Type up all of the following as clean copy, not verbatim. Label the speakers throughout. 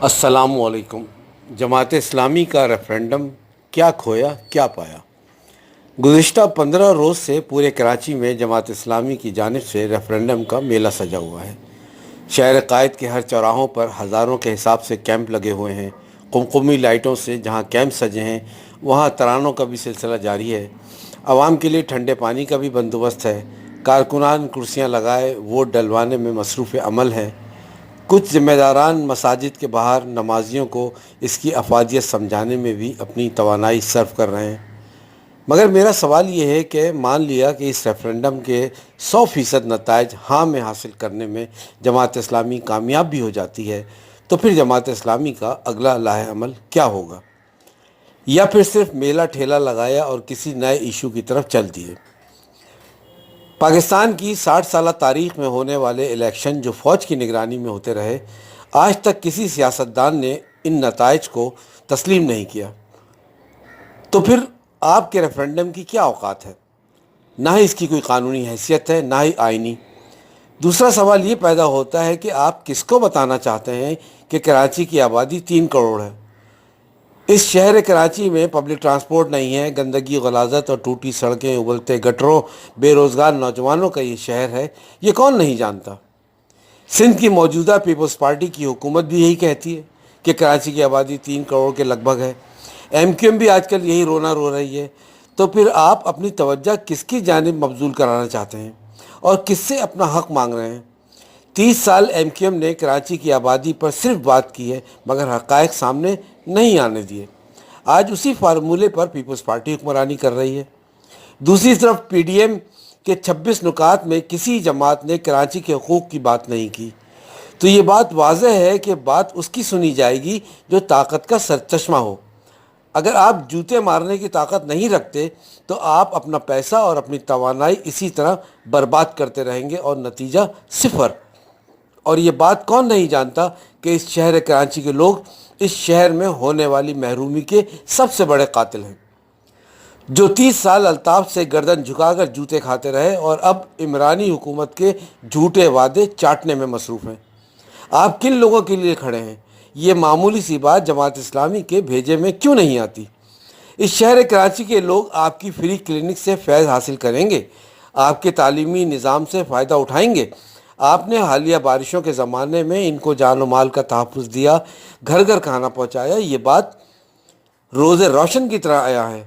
Speaker 1: السلام علیکم۔ جماعت اسلامی کا ریفرینڈم کیا کھویا کیا پایا؟ گزشتہ 15 روز سے پورے کراچی میں جماعت اسلامی کی جانب سے ریفرینڈم کا میلہ سجا ہوا ہے۔ شہر قائد کے ہر چوراہوں پر ہزاروں کے حساب سے کیمپ لگے ہوئے ہیں۔ قمقمی لائٹوں سے جہاں کیمپ سجے ہیں وہاں ترانوں کا بھی سلسلہ جاری ہے۔ عوام کے لیے ٹھنڈے پانی کا بھی بندوبست ہے۔ کارکنان کرسیاں لگائے ووٹ ڈلوانے میں مصروف عمل ہیں۔ کچھ ذمہ داران مساجد کے باہر نمازیوں کو اس کی افادیت سمجھانے میں بھی اپنی توانائی صرف کر رہے ہیں۔ مگر میرا سوال یہ ہے کہ مان لیا کہ اس ریفرینڈم کے 100% نتائج ہاں میں حاصل کرنے میں جماعت اسلامی کامیاب بھی ہو جاتی ہے تو پھر جماعت اسلامی کا اگلا لاہ عمل کیا ہوگا؟ یا پھر صرف میلہ ٹھیلا لگایا اور کسی نئے ایشو کی طرف چل دیے؟ پاکستان کی 60 سالہ تاریخ میں ہونے والے الیکشن جو فوج کی نگرانی میں ہوتے رہے، آج تک کسی سیاستدان نے ان نتائج کو تسلیم نہیں کیا، تو پھر آپ کے ریفرینڈم کی کیا اوقات ہے؟ نہ ہی اس کی کوئی قانونی حیثیت ہے، نہ ہی آئینی۔ دوسرا سوال یہ پیدا ہوتا ہے کہ آپ کس کو بتانا چاہتے ہیں کہ کراچی کی آبادی 3 کروڑ ہے؟ اس شہر کراچی میں پبلک ٹرانسپورٹ نہیں ہے، گندگی، غلاظت اور ٹوٹی سڑکیں، ابلتے گٹروں، بے روزگار نوجوانوں کا یہ شہر ہے، یہ کون نہیں جانتا؟ سندھ کی موجودہ پیپلز پارٹی کی حکومت بھی یہی کہتی ہے کہ کراچی کی آبادی 3 کروڑ کے لگ بھگ ہے۔ ایم کیو ایم بھی آج کل یہی رونا رو رہی ہے۔ تو پھر آپ اپنی توجہ کس کی جانب مبذول کرانا چاہتے ہیں اور کس سے اپنا حق مانگ رہے ہیں؟ 30 سال ایم کیو ایم نے کراچی کی آبادی پر صرف بات کی ہے مگر حقائق سامنے نہیں آنے دیے۔ آج اسی فارمولے پر پیپلز پارٹی حکمرانی کر رہی ہے۔ دوسری طرف پی ڈی ایم کے 26 نکات میں کسی جماعت نے کراچی کے حقوق کی بات نہیں کی، تو یہ بات واضح ہے کہ بات اس کی سنی جائے گی جو طاقت کا سرچشمہ ہو۔ اگر آپ جوتے مارنے کی طاقت نہیں رکھتے تو آپ اپنا پیسہ اور اپنی توانائی اسی طرح برباد کرتے رہیں گے اور نتیجہ صفر۔ اور یہ بات کون نہیں جانتا کہ اس شہر کراچی کے لوگ اس شہر میں ہونے والی محرومی کے سب سے بڑے قاتل ہیں، جو 30 سال الطاف سے گردن جھکا کر جوتے کھاتے رہے اور اب عمرانی حکومت کے جھوٹے وعدے چاٹنے میں مصروف ہیں۔ آپ کن لوگوں کے لیے کھڑے ہیں؟ یہ معمولی سی بات جماعت اسلامی کے بھیجے میں کیوں نہیں آتی؟ اس شہر کراچی کے لوگ آپ کی فری کلینک سے فیض حاصل کریں گے، آپ کے تعلیمی نظام سے فائدہ اٹھائیں گے۔ آپ نے حالیہ بارشوں کے زمانے میں ان کو جان و مال کا تحفظ دیا، گھر گھر کھانا پہنچایا، یہ بات روز روشن کی طرح آیا ہے۔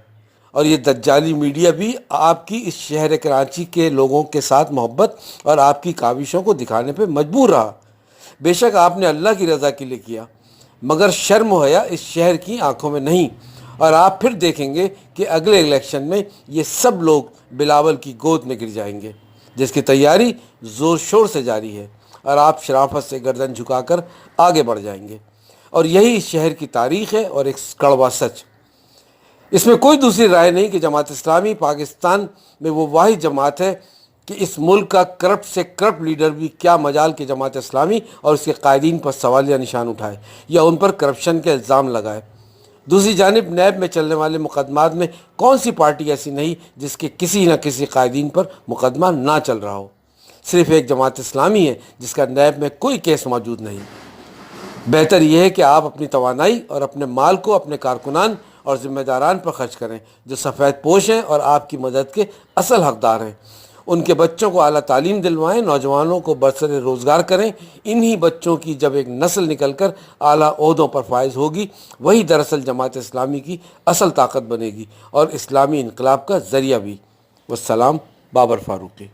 Speaker 1: اور یہ دجالی میڈیا بھی آپ کی اس شہر کراچی کے لوگوں کے ساتھ محبت اور آپ کی کاوشوں کو دکھانے پہ مجبور رہا۔ بے شک آپ نے اللہ کی رضا کے لیے کیا، مگر شرم و حیا اس شہر کی آنکھوں میں نہیں۔ اور آپ پھر دیکھیں گے کہ اگلے الیکشن میں یہ سب لوگ بلاول کی گود میں گر جائیں گے، جس کی تیاری زور شور سے جاری ہے، اور آپ شرافت سے گردن جھکا کر آگے بڑھ جائیں گے۔ اور یہی اس شہر کی تاریخ ہے اور ایک کڑوا سچ۔ اس میں کوئی دوسری رائے نہیں کہ جماعت اسلامی پاکستان میں وہ واحد جماعت ہے کہ اس ملک کا کرپٹ سے کرپٹ لیڈر بھی کیا مجال کہ جماعت اسلامی اور اس کے قائدین پر سوالیہ نشان اٹھائے یا ان پر کرپشن کے الزام لگائے۔ دوسری جانب نیب میں چلنے والے مقدمات میں کون سی پارٹی ایسی نہیں جس کے کسی نہ کسی قائدین پر مقدمہ نہ چل رہا ہو؟ صرف ایک جماعت اسلامی ہے جس کا نیب میں کوئی کیس موجود نہیں۔ بہتر یہ ہے کہ آپ اپنی توانائی اور اپنے مال کو اپنے کارکنان اور ذمہ داران پر خرچ کریں جو سفید پوش ہیں اور آپ کی مدد کے اصل حقدار ہیں۔ ان کے بچوں کو اعلیٰ تعلیم دلوائیں، نوجوانوں کو برسر روزگار کریں۔ انہی بچوں کی جب ایک نسل نکل کر اعلیٰ عہدوں پر فائز ہوگی، وہی دراصل جماعت اسلامی کی اصل طاقت بنے گی اور اسلامی انقلاب کا ذریعہ بھی۔ والسلام، بابر فاروقی۔